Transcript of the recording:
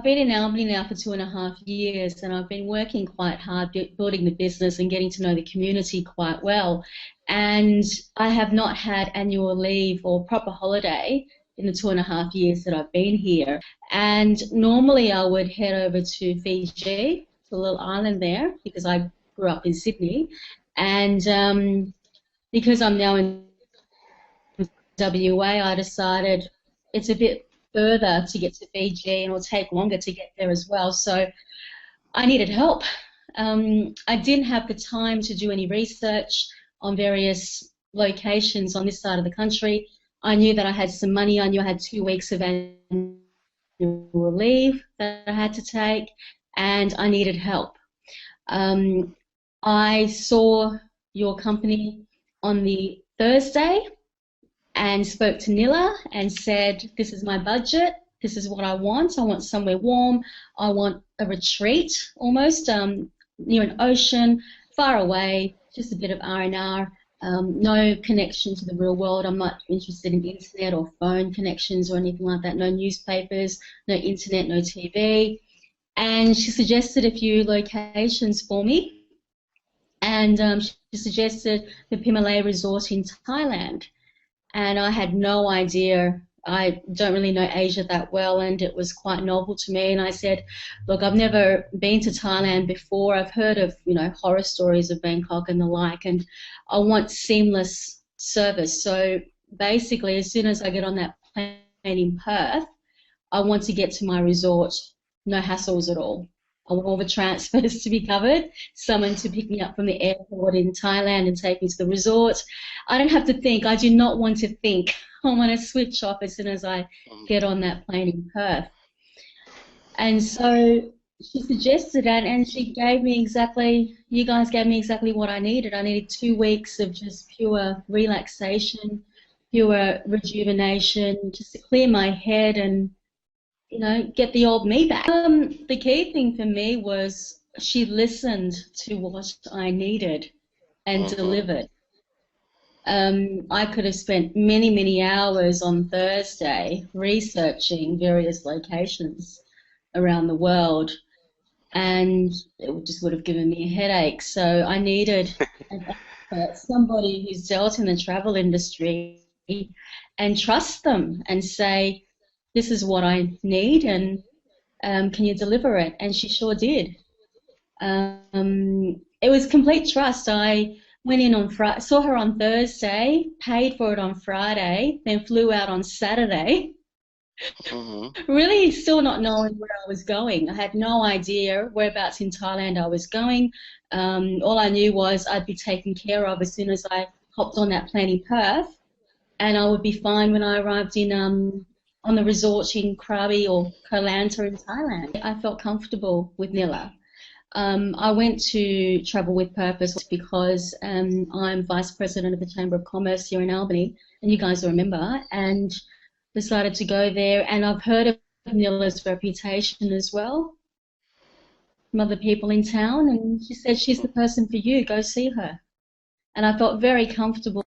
I've been in Albany now for 2.5 years, and I've been working quite hard building the business and getting to know the community quite well. And I have not had annual leave or proper holiday in the 2.5 years that I've been here. And normally I would head over to Fiji, to a little island there, because I grew up in Sydney. And because I'm now in WA, I decided it's a bit further to get to Fiji and it'll take longer to get there as well. So I needed help. I didn't have the time to do any research on various locations on this side of the country. I knew that I had some money. I knew I had 2 weeks of annual leave that I had to take, and I needed help. I saw your company on the Thursday and spoke to Nilla and said, this is my budget, this is what I want. I want somewhere warm, I want a retreat almost, near an ocean, far away, just a bit of R&R, no connection to the real world. I'm not interested in internet or phone connections or anything like that, no newspapers, no internet, no TV. And she suggested a few locations for me, and she suggested the Pimalay Resort in Thailand. And I had no idea. I don't really know Asia that well, and it was quite novel to me. And I said, look, I've never been to Thailand before. I've heard of, horror stories of Bangkok and the like, and I want seamless service. So basically, as soon as I get on that plane in Perth, I want to get to my resort, no hassles at all. I want all the transfers to be covered, someone to pick me up from the airport in Thailand and take me to the resort. I don't have to think. I do not want to think. I want to switch off as soon as I get on that plane in Perth. And so she suggested that, and she gave me exactly, you guys gave me exactly what I needed. I needed 2 weeks of just pure relaxation, pure rejuvenation, just to clear my head and get the old me back. The key thing for me was she listened to what I needed and delivered. I could have spent many, many hours on Thursday researching various locations around the world, and it just would have given me a headache. So I needed an expert, somebody who's dealt in the travel industry, and trust them and say, this is what I need, and can you deliver it? And she sure did. It was complete trust. I went in on Friday, saw her on Thursday, paid for it on Friday, then flew out on Saturday. Really still not knowing where I was going. I had no idea whereabouts in Thailand I was going. All I knew was I'd be taken care of as soon as I hopped on that plane in Perth, and I would be fine when I arrived in on the resort in Krabi or Koh Lanta in Thailand. I felt comfortable with Nilla. I went to Travel with Purpose because I'm Vice President of the Chamber of Commerce here in Albany, and you guys will remember, and decided to go there. And I've heard of Nilla's reputation as well from other people in town, and she said, she's the person for you, go see her. And I felt very comfortable